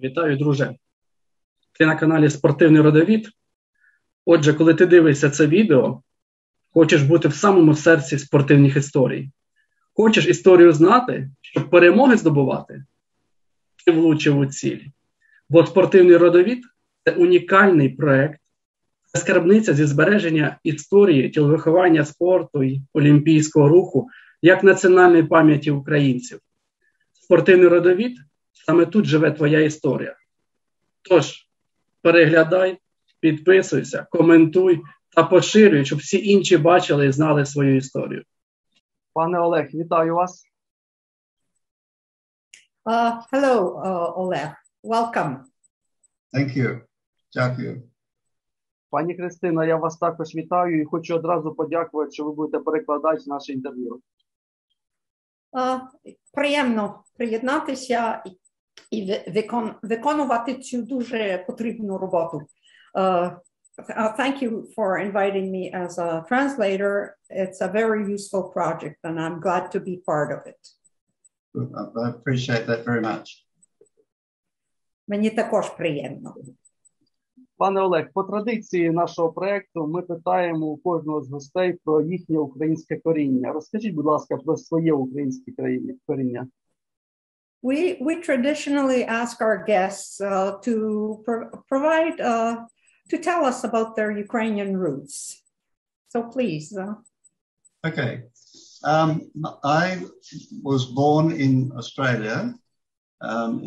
Вітаю, друже. Ти на каналі Спортивний родовід. Отже, коли ти дивишся це відео, хочеш бути в самому серці спортивних історій. Хочеш історію знати, щоб перемоги здобувати? Ти влучив у ціль. Бо спортивний родовід – це унікальний проєкт, це скарбниця зі збереження історії, тіловиховання спорту і олімпійського руху як національної пам'яті українців. Спортивний родовід – саме тут живе твоя історія. Тож, переглядай, підписуйся, коментуй та поширюй, щоб всі інші бачили і знали свою історію. Пане Олег, вітаю вас. Hello, Олег. Welcome. Thank you. Дякую. Пані Христина, я вас також вітаю і хочу одразу подякувати, що ви будете перекладати наше інтерв'ю. Приємно приєднатися і виконувати цю дуже потрібну роботу. Thank you for inviting me as a translator. It's a very useful project and I'm glad to be part of it. I appreciate that very much. Мені також приємно. Пане Олег, по традиції нашого проєкту ми питаємо у кожного з гостей про їхнє українське коріння. Розкажіть, будь ласка, про своє українське коріння. We traditionally ask our guests to provide to tell us about their Ukrainian roots. So please. Okay. I was born in Australia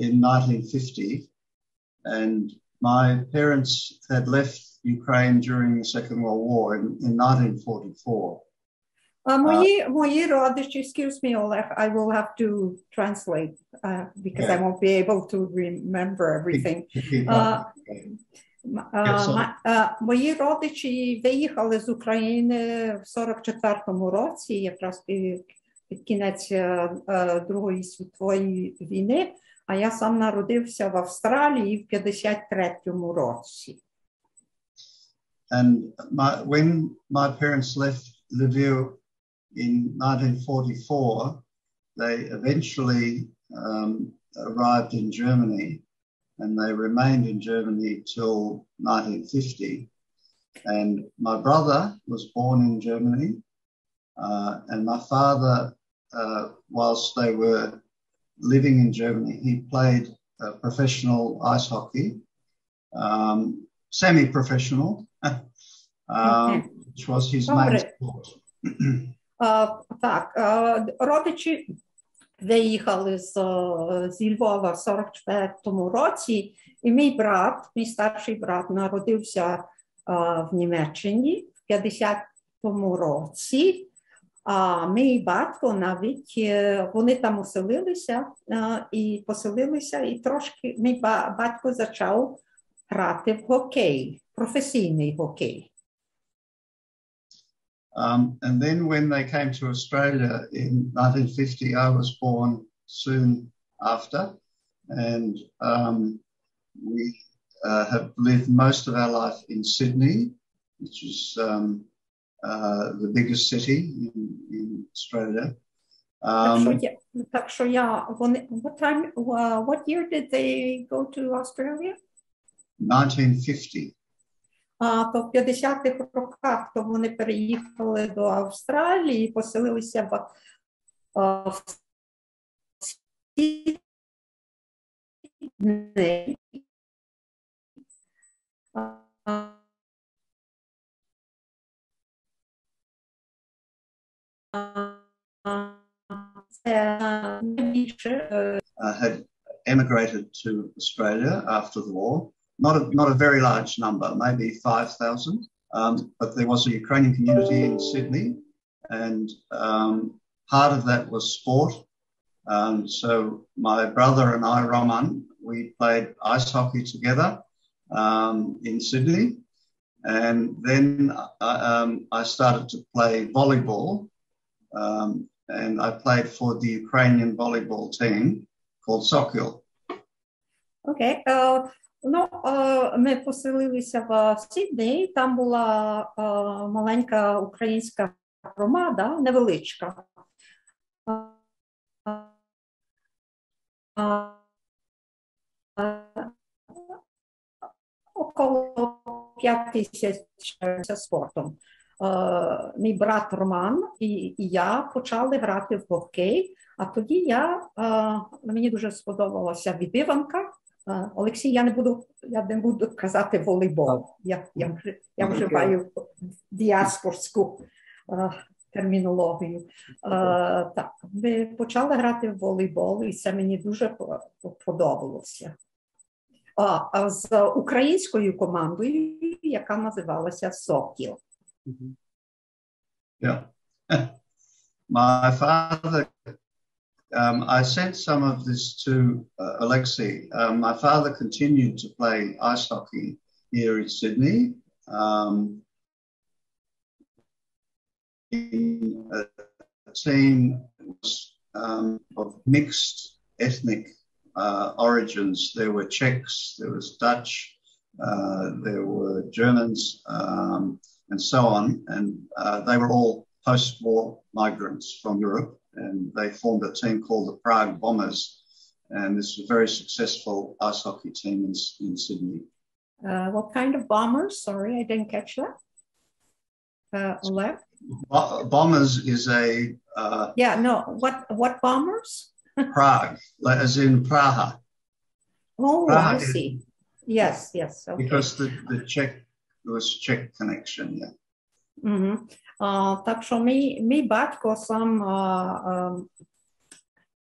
in 1950, and my parents had left Ukraine during the Second World War in 1944. Мої родичі, excuse me, Oleg, I will have to translate because I won't be able to remember everything. Мої родичі виїхали з України в 44-му році, якраз під кінець Другої світової війни, а я сам народився в Австралії в 53-му році. And when my parents left Lviv in 1944, they eventually arrived in Germany, and they remained in Germany till 1950. And my brother was born in Germany, and my father, whilst they were living in Germany, he played professional ice hockey, semi-professional, which was his main sport. Так, родичі виїхали зі Львова в 44-му році, і мій старший брат народився в Німеччині в 50-му році, а мій батько навіть, вони там поселилися, і трошки мій батько почав грати в гокей, професійний гокей. And then when they came to Australia in 1950, I was born soon after, and we have lived most of our life in Sydney, which is the biggest city in Australia. What year did they go to Australia? 1950. То в 50-х роках то вони переїхали до Австралії, поселилися в Сіднеї. Had emigrated to Australia after the war. Not a very large number, maybe 5,000, but there was a Ukrainian community in Sydney, and part of that was sport. So my brother and I, Roman, we played ice hockey together in Sydney, and then I started to play volleyball, and I played for the Ukrainian volleyball team called Sokil. Okay. Ми поселилися в Сіднеї, там була маленька українська громада, невеличка. коло 5 тисяч спортом. Мій брат Роман і я почали грати в гокей, а тоді мені дуже сподобалася відбиванка. Олексій, я не буду казати волейбол, я вживаю діаспорську термінологію. Так, ми почали грати в волейбол, і це мені дуже подобалося. А з українською командою, яка називалася «Сокіл». Yeah. My father, I sent some of this to Alexei. My father continued to play ice hockey here in Sydney. In a team of mixed ethnic origins. There were Czechs, there was Dutch, there were Germans, and so on. And they were all post-war migrants from Europe, and they formed a team called the Prague Bombers. And this was a very successful ice hockey team in Sydney. What kind of bombers? Sorry, I didn't catch that. Oleg? Bombers is a... What bombers? Prague, as in Praha. Oh, Prague I see. Yes. Okay. Because the Czech, there was Czech connection, yeah. Mm-hmm. Так що мій батько сам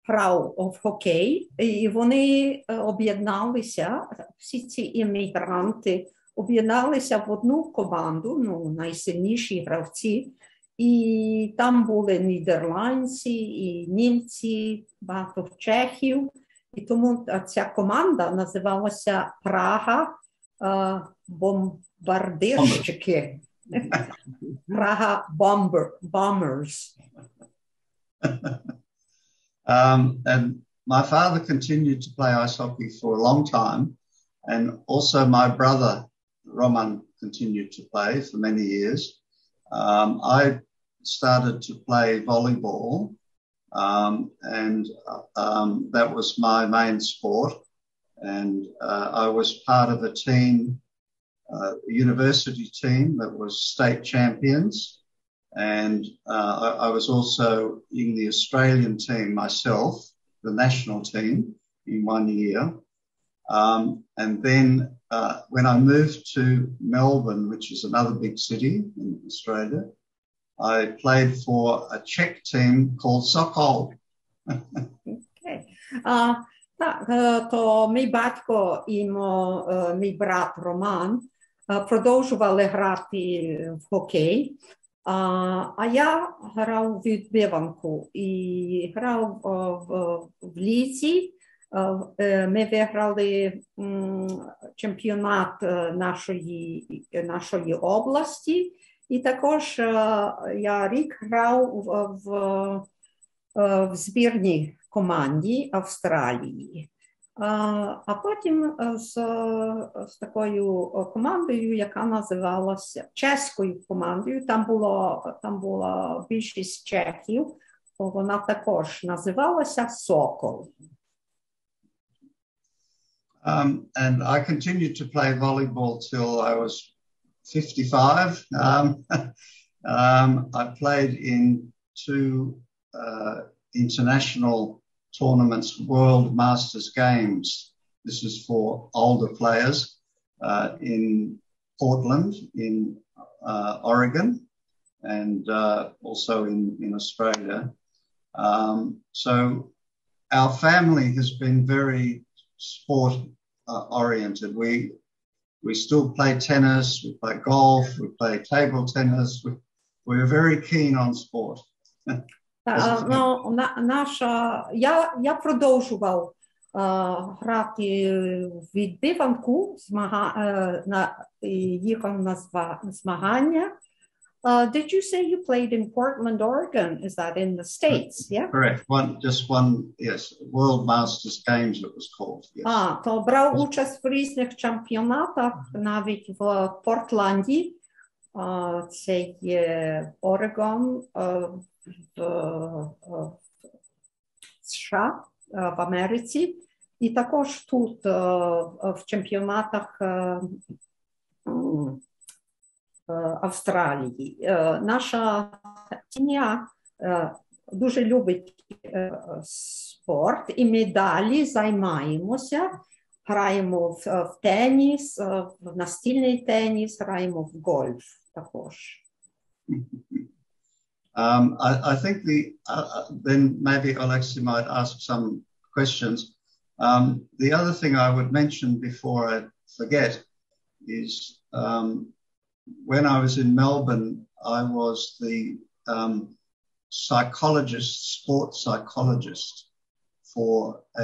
грав в хокей, і вони об'єдналися, всі ці іммігранти об'єдналися в одну команду, найсильніші гравці, і там були нідерландці, і німці, багато чехів, і тому ця команда називалася Прага бомбардирщики. Praha Bombers. And my father continued to play ice hockey for a long time, and also my brother Roman continued to play for many years. I started to play volleyball, and that was my main sport. And I was part of a team, a university team that was state champions. And I was also in the Australian team myself, the national team, in 1 year. And then when I moved to Melbourne, which is another big city in Australia, I played for a Czech team called Sokol. Okay. То мій батько і мій брат Роман продовжували грати в хокей, а я грав в відбиванку і грав в ліці. Ми виграли чемпіонат нашої області, і також я рік грав в збірній команді Австралії. А потім з такою командою, яка називалася чеською командою, там була більшість чехів, то вона також називалася «Сокол». And I continued to play volleyball till I was 55. I played in 2 international tournaments, World Masters Games. This is for older players in Portland, in Oregon, and also in Australia. So our family has been very sport oriented. We still play tennis, we play golf, we play table tennis. We're very keen on sport. Я продовжував грати в відбиванку, їхав на змагання. Did you say you played in Portland, Oregon? Is that in the States? Yeah. Correct. Just one. Yes, World Masters Games it was called. Yes. То брав участь в різних чемпіонатах, навіть в Портленді, це є Орегон, в США, в Америці, і також тут в чемпіонатах Австралії. Наша сім'я дуже любить спорт, і ми далі займаємося. Граємо в теніс, в настільний теніс, граємо в гольф також. I think then maybe Alexei might ask some questions. The other thing I would mention before I forget is when I was in Melbourne, I was the sport psychologist for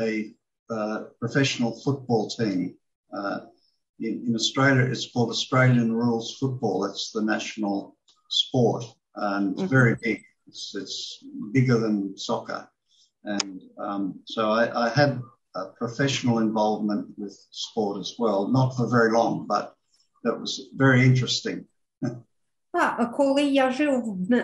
a professional football team. In Australia, it's called Australian rules football. It's the national sport, and it's very big. It's bigger than soccer. And so I had a professional involvement with sport as well, not for very long, but that was very interesting. Коли я жив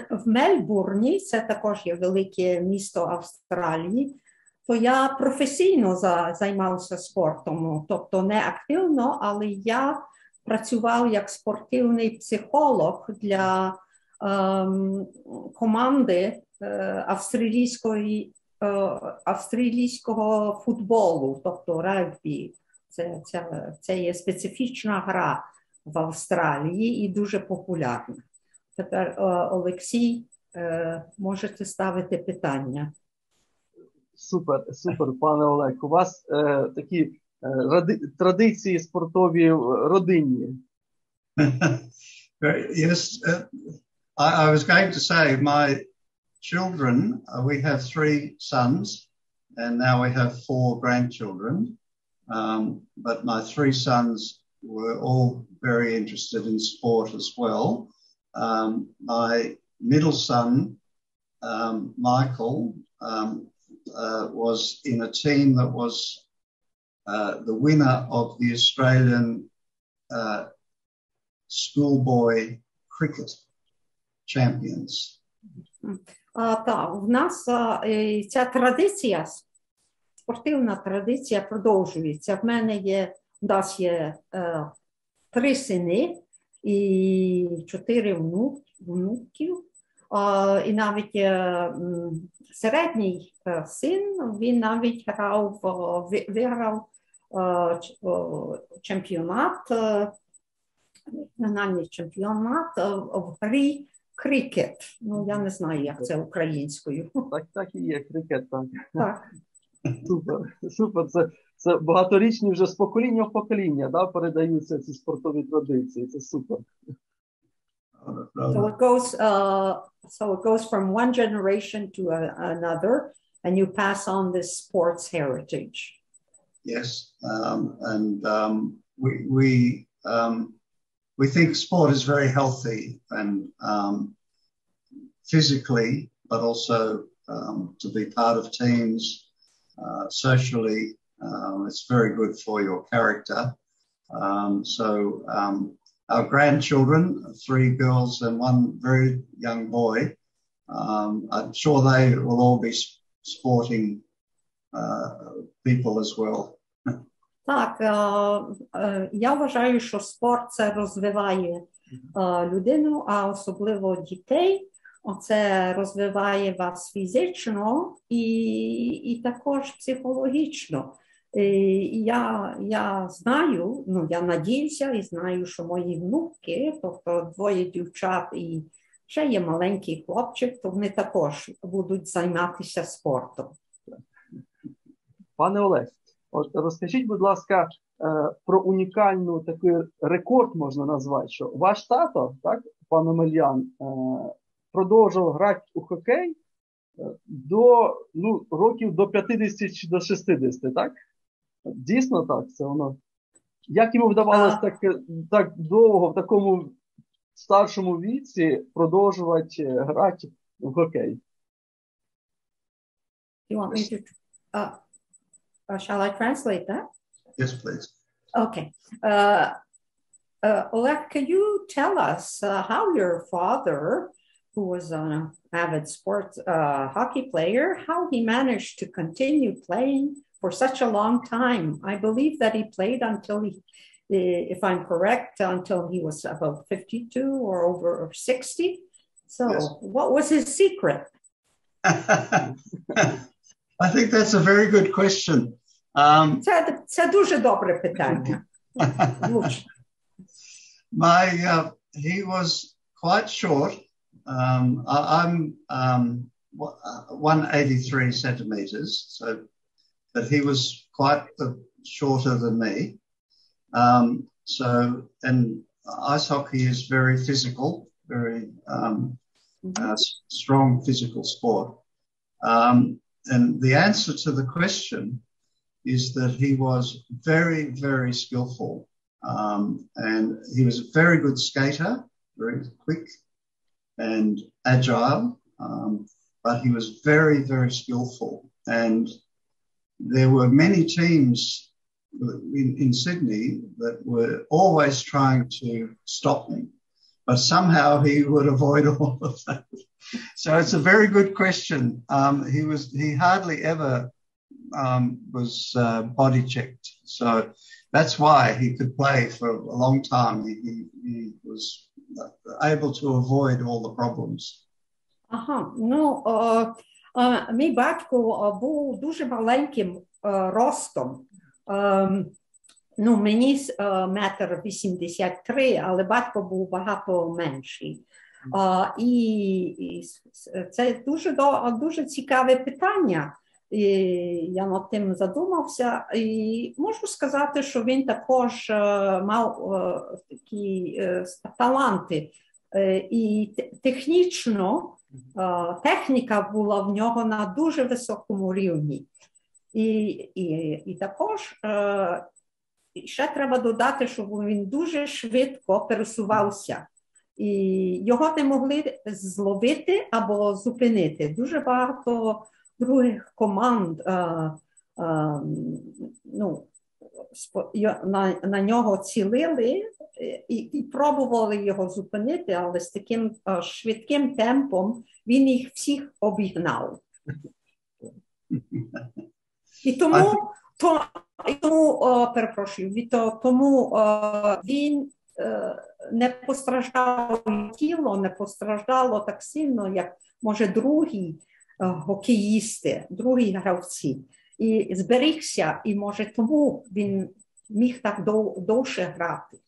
в Мельбурні, це також є велике місто Австралії, то я професійно займався спортом, тобто не активно, але я працював як спортивний психолог для команди австралійського футболу, тобто регбі. Це є специфічна гра в Австралії і дуже популярна. Тепер, Олексій, можете ставити питання. Супер, пане Олег. У вас такі традиції спортові родинні. Yes, I was going to say my children, we have 3 sons and now we have 4 grandchildren, but my 3 sons were all very interested in sport as well. My middle son, Michael, was in a team that was the winner of the Australian schoolboy cricket champions. Так, в нас ця традиція, спортивна традиція продовжується. У нас є 3 сини і 4 внуків. І навіть середній син, він навіть виграв чемпіонат, національний чемпіонат в грі крикет. Ну, я не знаю, як це українською. Так і є, крикет, так. Так. Супер. Це багаторічні вже з покоління в покоління, да, передаються ці спортові традиції. Це супер. So it goes from one generation to another, and you pass on this sports heritage. Yes, and we think sport is very healthy and physically, but also to be part of teams, socially, it's very good for your character. Our grandchildren, 3 girls and 1 very young boy, I'm sure they will all be sporting people as well. Так, я вважаю, що спорт це розвиває людину, а особливо дітей. Це розвиває вас фізично і також психологічно. Я знаю, я надіюся і знаю, що мої внуки, тобто 2 дівчат і ще є маленький хлопчик, то вони також будуть займатися спортом. Пане Олег, от розкажіть, будь ласка, про унікальну такий рекорд, можна назвати, що ваш тато, так, пан Омелян, продовжував грати у хокей до років до 50 чи до 60, так? Дійсно так, це воно. Як йому вдавалося так довго в такому старшому віці продовжувати грати в хокей? You want me to shall I translate that? Yes, please. Okay. Oleg, can you tell us how your father, who was an avid sports hockey player, how he managed to continue playing for such a long time? I believe that he played until if I'm correct, until he was about 52 or over 60. So yes. What was his secret? I think that's a very good question. Це дуже добре питання. He was quite short. I'm 183 centimeters, so but he was quite shorter than me. And ice hockey is very physical, very strong physical sport. And the answer to the question is that he was very, very skillful. And he was a very good skater, very quick and agile, but he was very, very skillful. And there were many teams in Sydney that were always trying to stop me, but somehow he would avoid all of that. So it's a very good question. He hardly ever was body checked. So that's why he could play for a long time. He was able to avoid all the problems. Мій батько був дуже маленьким ростом. Мені 1,83 м, але батько був багато менший. І це дуже цікаве питання. І я над тим задумався. І можу сказати, що він також мав такі таланти. І технічно техніка була в нього на дуже високому рівні. І також ще треба додати, що він дуже швидко пересувався. І його не могли зловити або зупинити. Дуже багато других команд на нього цілили і пробували його зупинити, але з таким швидким темпом він їх всіх обігнав. І тому він не постраждав тіло, не постраждало так сильно, як, може, другі гокеїсти, другі гравці. І зберігся, і, може, тому він міг так довше грати.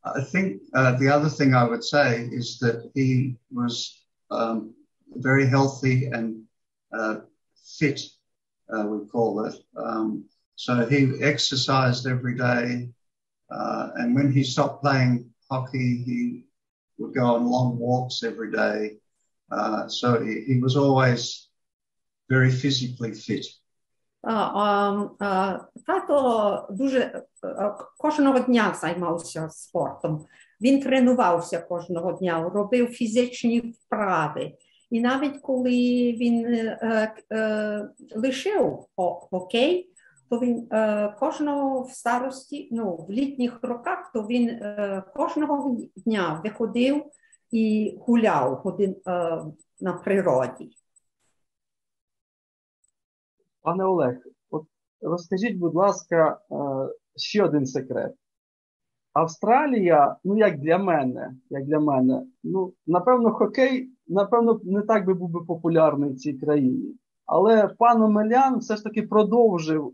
I think the other thing I would say is that he was very healthy and fit, we call it. So he exercised every day. And when he stopped playing hockey, he would go on long walks every day. So he was always very physically fit. Тато кожного дня займався спортом. Він тренувався кожного дня, робив фізичні вправи. І навіть коли він лишив хокей, то він кожного в старості, в літніх роках, то він кожного дня виходив і гуляв на природі. Пане Олег, розкажіть, будь ласка, ще один секрет. Австралія, як для мене, напевно, хокей, не так би був би популярний в цій країні. Але пан Омелян все ж таки продовжив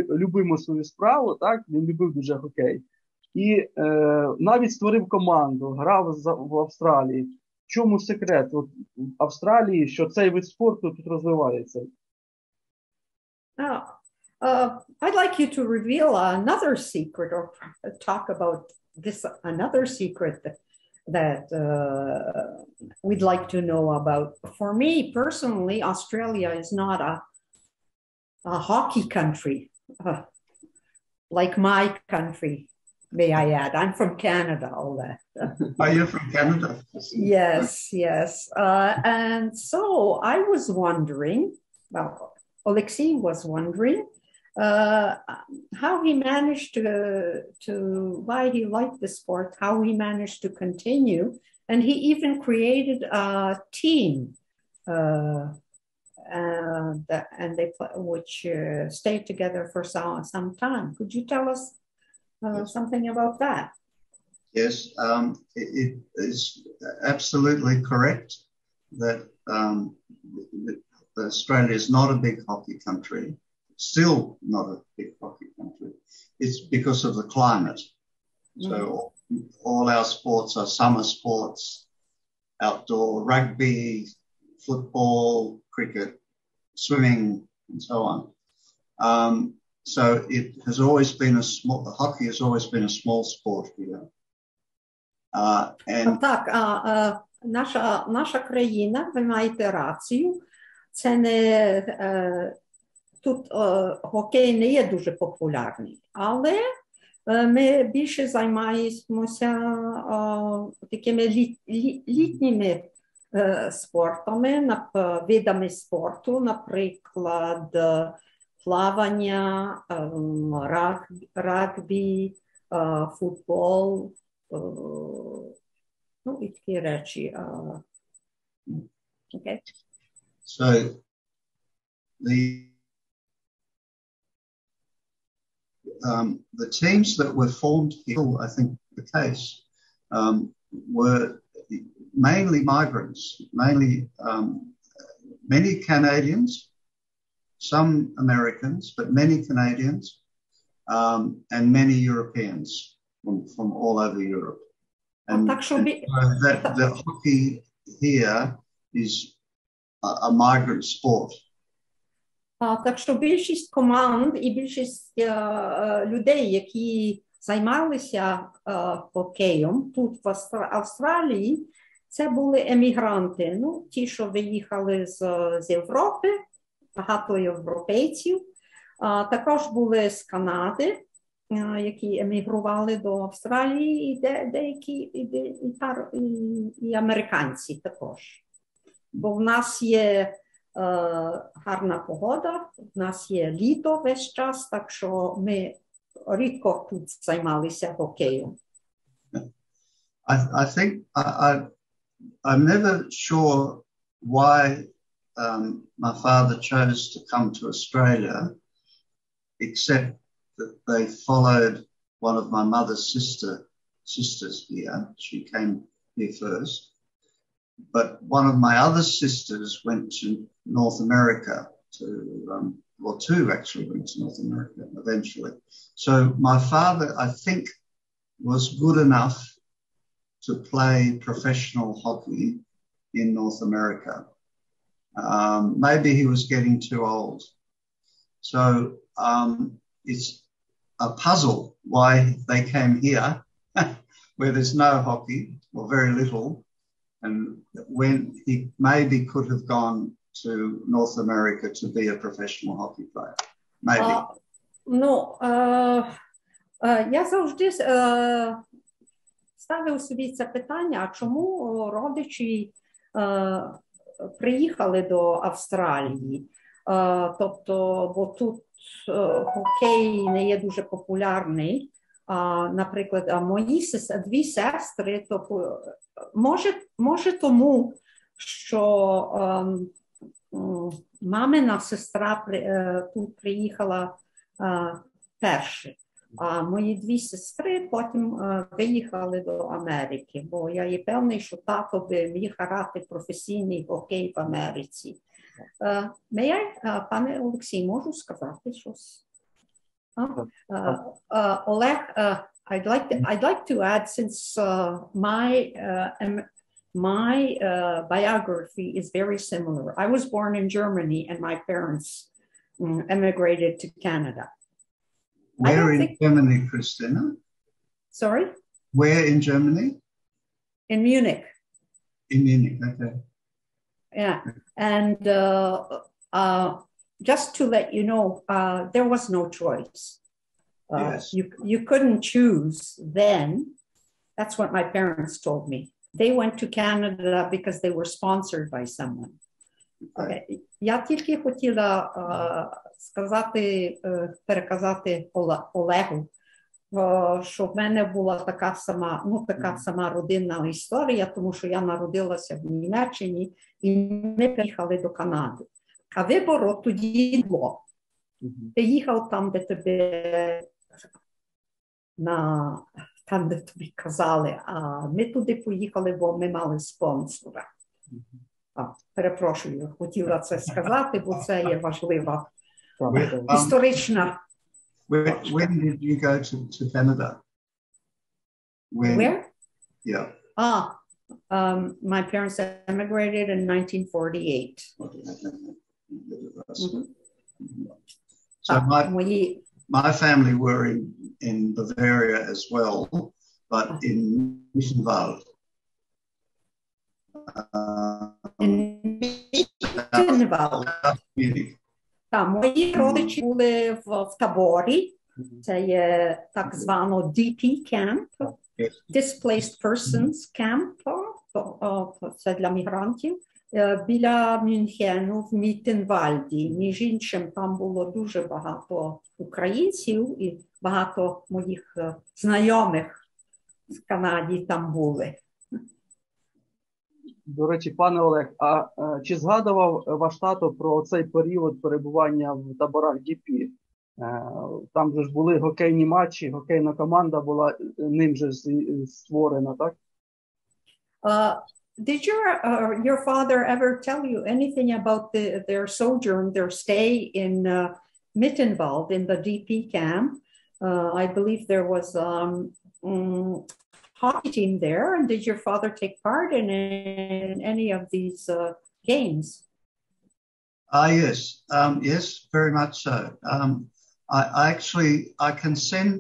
любиму свою справу, так? Він любив дуже хокей. І навіть створив команду, грав в Австралії. В чому секрет в Австралії, що цей вид спорту тут розвивається? I'd like you to reveal another secret or talk about this another secret that we'd like to know about. For me personally, Australia is not a hockey country like my country, may I add. I'm from Canada, Oleh. Are you from Canada? Yes. And so I was wondering, Alexei was wondering how he managed why he liked the sport, how he managed to continue, and he even created a team. And and they which stayed together for some time. Could you tell us something about that? Yes, it is absolutely correct that Australia is not a big hockey country, still not a big hockey country. It's because of the climate. So all our sports are summer sports, outdoor rugby, football, cricket, swimming, and so on. So it has always been hockey has always been a small sport here. Наша країна, ви маєте рацію, це не, тут гокей не є дуже популярний, але ми більше займаємося такими літніми спортами, видами спорту, наприклад, плавання, рагбі, футбол, ну і такі речі. Okay. So the teams that were formed here, I think the case, were mainly migrants, many Canadians, some Americans, but many Canadians, and many Europeans from all over Europe. And the hockey here is a migrant sport. Так що більшість команд і більшість людей, які займалися хокеєм тут в Австралії, це були емігранти. Ну, ті, що виїхали з Європи, багато європейців. Також були з Канади, які емігрували до Австралії, і деякі і американці також. Бо в нас є гарна погода, в нас є літо весь час, так що ми рідко тут займалися хокеєм. I think I'm never sure why my father chose to come to Australia, except that they followed one of my mother's sisters here. She came here first. But one of my other sisters went to North America two actually went to North America eventually. So my father, I think, was good enough to play professional hockey in North America. Maybe he was getting too old. So it's a puzzle why they came here where there's no hockey or very little. And when he maybe could have gone to North America to be a professional hockey player. Maybe. Я завжди ставив собі це питання, а чому родичі приїхали до Австралії? Тобто, бо тут хокей не є дуже популярний. Наприклад, мої дві сестри, тобто, може тому, що мамина сестра тут приїхала перше, а мої дві сестри потім виїхали до Америки, бо я є певний, що тато би міг грати професійний хокей в Америці. Пане Олексій, можу сказати щось? Олег, I'd like to add, since my biography is very similar. I was born in Germany, and my parents emigrated to Canada. Where in Germany, Christina? Sorry? Where in Germany? In Munich. In Munich, okay. Yeah, and just to let you know, there was no choice. Yes. You couldn't choose then. That's what my parents told me. They went to Canada because they were sponsored by someone. Okay. Я тільки хотіла переказати Олегу, що в мене була така сама родинна історія, тому що я народилася в Німеччині і ми приїхали до Канади. А вибору тоді не було. Ти їхав там, де там, де тобі казали, а ми туди поїхали, бо ми мали спонсора. Перепрошую, хотіла це сказати, бо це є важлива історична. When did you go to Canada? Where? Yeah. My parents emigrated in 1948. So my family were in Bavaria as well, but in Mittenwald. In Mittenwald. Мої родичі були в таборі. Це є так звано DP Camp, Displaced Persons Camp, це для мігрантів, біля Мюнхену в Міттенвальді. Між іншим, там було дуже багато українців і багато моїх знайомих з Канаді там були. До речі, пане Олег, а чи згадував ваш тато про цей період перебування в таборах DP? Там же ж були гокейні матчі, гокейна команда була ним же створена, так? Did your father ever tell you anything about their sojourn, their stay in Mittenwald, in the DP camp? I believe there was hockey team there, and did your father take part in any of these games? Yes, yes, very much so. I can send.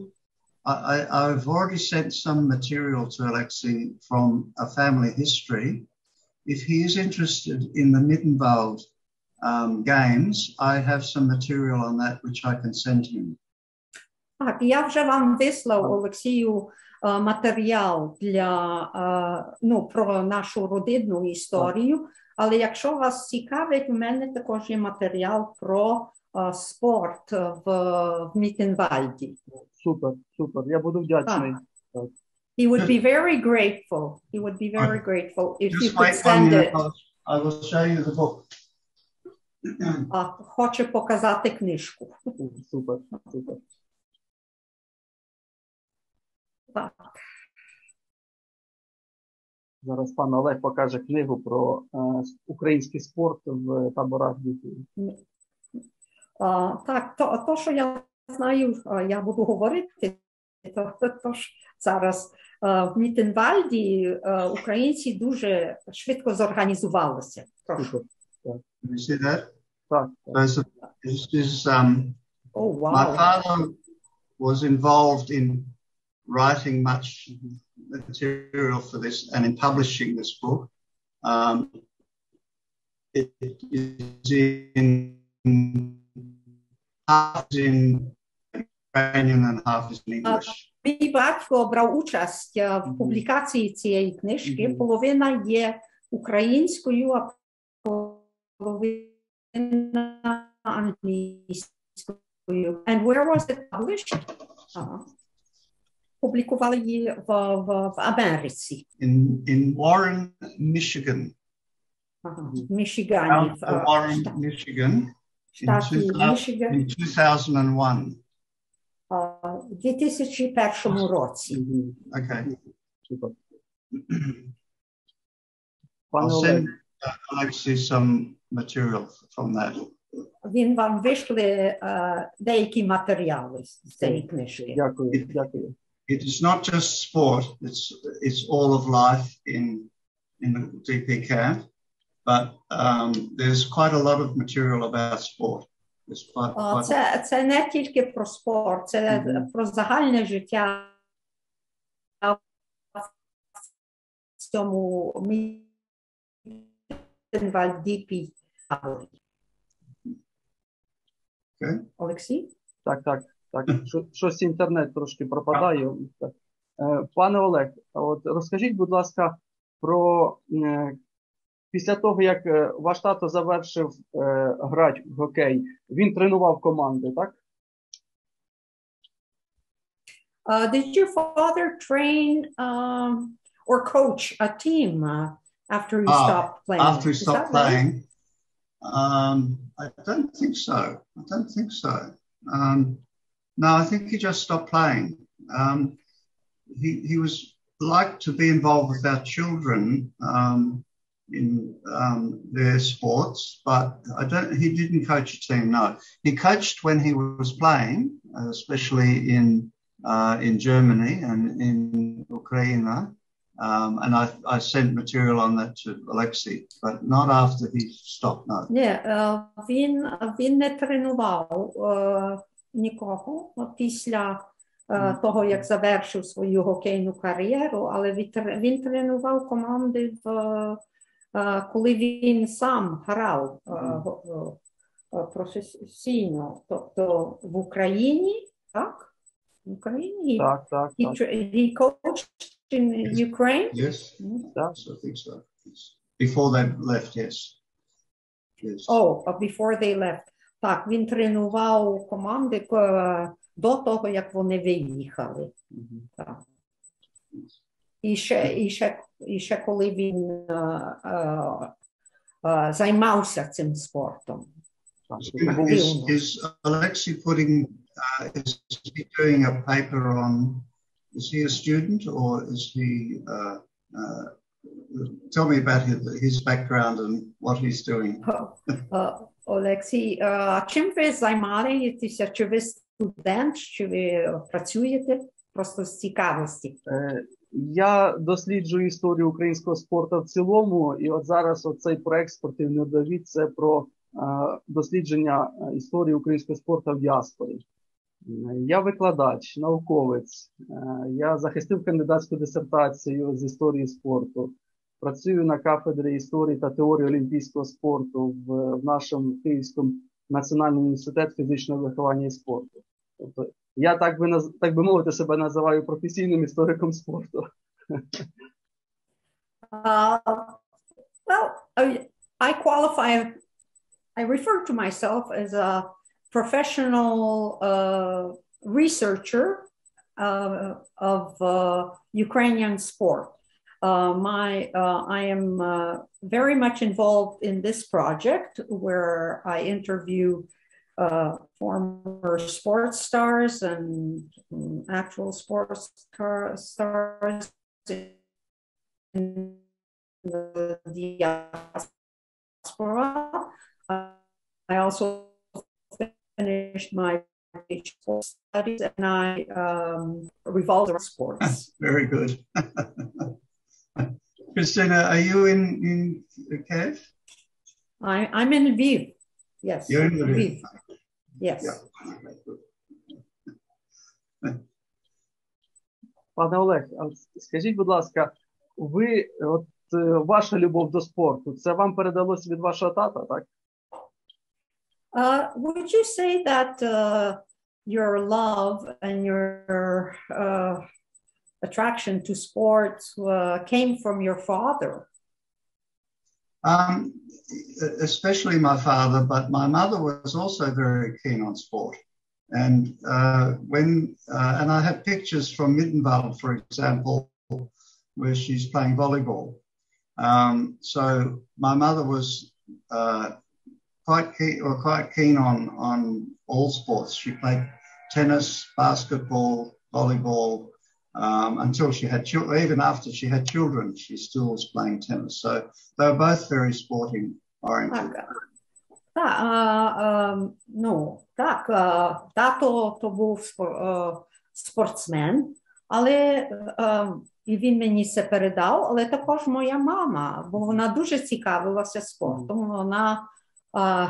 I've already sent some material to Alexei from a family history. If he is interested in the Mittenwald games, I have some material on that which I can send him. Так, я вже вам вислав, Олексію, матеріал про нашу родинну історію, але якщо вас цікавить, у мене також є матеріал про спорт в Міттенвальді. Супер, я буду вдячний. He would be very grateful. He would be very grateful if you could send it. I will show you the book. Хоче показати книжку. Супер. Так. Зараз пан Олег покаже книгу про український спорт в таборах дітей. Так, то, що я знаю, я буду говорити, тож зараз в Міттенвальді українці дуже швидко зорганізувалися. You see that? Так. My father was involved in writing much material for this and in publishing this book. It is half in Ukrainian and half is in English. Мій батько брав участь в публікації цієї книжки. Половина є українською, а половина англійською. And where was it published? Публікували її в Америці. In Warren, Michigan. Мічигані. Warren, Michigan. In 2001. У 2001 році. Okay. I'll send Alexei some material from that. Він вам вийшли деякі матеріали з цієї книжки. Дякую. It is not just sport, it's all of life in the DP camp, but there's quite a lot of material about sport. Це не тільки про спорт, це про загальне життя в цьому Міттенвальді. Олексій? Так. Щось інтернет трошки пропадає. Пане Олег, от розкажіть, будь ласка, про після того, як ваш тато завершив грати в гокей, він тренував команди, так? Did your father train or coach a team after he stopped playing? After he stopped playing, I don't think so. I don't think so. No, I think he just stopped playing. He was liked to be involved with our children in their sports, but he didn't coach a team, no. He coached when he was playing, especially in Germany and in Ukraine. And I sent material on that to Alexei, but not after he stopped, no. Він не тренував нікого після того, як завершив свою гокейну кар'єру, але він тренував команди, коли він сам грав професійно, тобто в Україні, так? В Україні? Так. He coached in Ukraine? Yes, I think so. Before they left, yes. Before they left. Так, він тренував команди до того, як вони виїхали. Так. І ще коли він займався цим спортом. Is Alexei is he doing a paper on, is he a student or is he, tell me about his background and what he's doing. Олексій, чим ви займаєтеся? Чи ви студент, чи ви працюєте? Просто з цікавості. Я досліджую історію українського спорту в цілому, і от зараз оцей проект «Спортивний родовід» – це про дослідження історії українського спорту в діаспорі. Я викладач, науковець, я захистив кандидатську дисертацію з історії спорту, працюю на кафедрі історії та теорії олімпійського спорту в нашому Київському національному інституті фізичного виховання і спорту. Тобто я, так би мовити, себе називаю професійним істориком спорту. I refer to myself as a professional researcher of Ukrainian sport. I am very much involved in this project where I interview former sports stars and actual sports stars in the diaspora. I also finished my sports studies and I revolve around sports. Very good. Christina, are you in Kiev? I'm in Lviv. Yes. You're in Lviv. Yes. Yeah. Пане Олег, скажіть, будь ласка, ваша любов до спорту, це вам передалося від вашого тата, так? Would you say that your love and your attraction to sports came from your father? Especially my father, but my mother was also very keen on sport. And and I have pictures from Mittenwald, for example, where she's playing volleyball. So my mother was quite keen on all sports. She played tennis, basketball, volleyball, until she had children. Even after she had children, she still was playing tennis. So they were both very sporting oriented. Тато то був спортсмен, але і він мені це передав, але також моя мама, бо вона дуже цікавилася спортом. Вона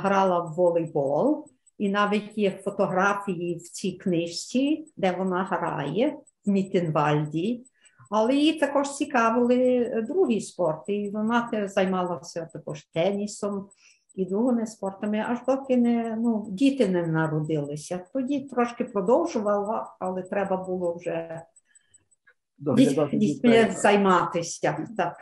грала в волейбол, і навіть є фотографії в цій книжці, де вона грає, в Міттенвальді. Але її також цікавили другі спорти, і вона займалася також тенісом і другими спортами, аж доки діти не народилися. Тоді трошки продовжувала, але треба було вже дітьми займатися. Так.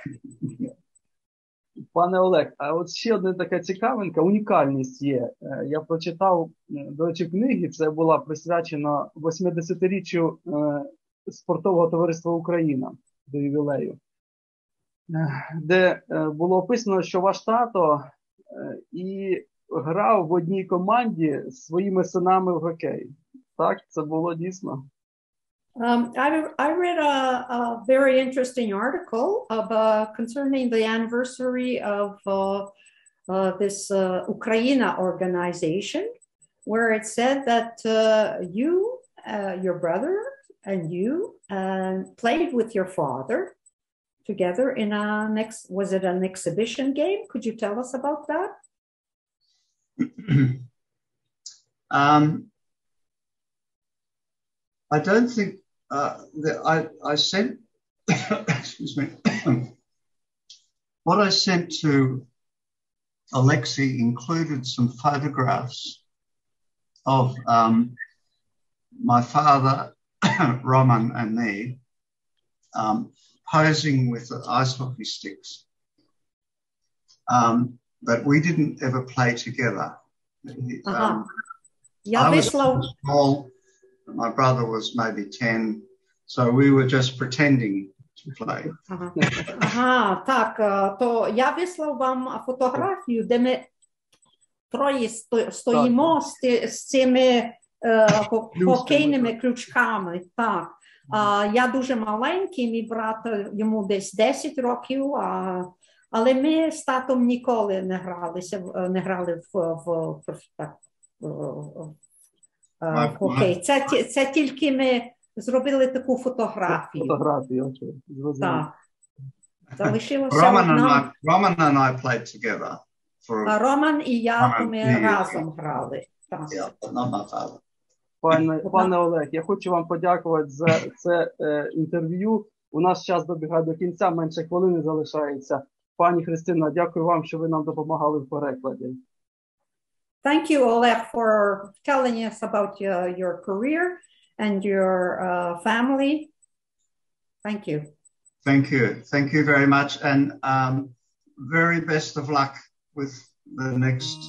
Пане Олег, а от ще одна така цікавинка, унікальність є. Я прочитав, до речі, книги, це була присвячена 80-річчю спортового товариства Україна до ювілею, де було описано, що ваш тато і грав в одній команді з своїми синами в гокей. Так, це було дійсно. I read a very interesting article concerning the anniversary of this Ukraine organization, where it said that you, your brother, and you played with your father together in was it an exhibition game? Could you tell us about that? I don't think that I sent, excuse me, what I sent to Alexei included some photographs of my father, Roman, and me posing with the ice hockey sticks. But we didn't ever play together. I was small, my brother was maybe 10, so we were just pretending to play. Так, то я вислав вам фотографію, де ми троє стоїмо з цими хокейними ключками. Так. Я дуже маленький, мій брат, йому десь 10 років, але ми з татом ніколи не грали в хокей. Це тільки ми зробили таку фотографію. Фотографію, так. Залишилося одна. Roman and I played together. Роман і я, ми разом грали. Так. Yeah, but not my father. Пане Олег, я хочу вам подякувати за це інтерв'ю. У нас час добігає до кінця, менше хвилини залишається. Пані Христина, дякую вам, що ви нам допомагали в перекладі. Thank you, Oleg, for telling us about your career and your family. Thank you. Thank you. Thank you very much. And very best of luck with the next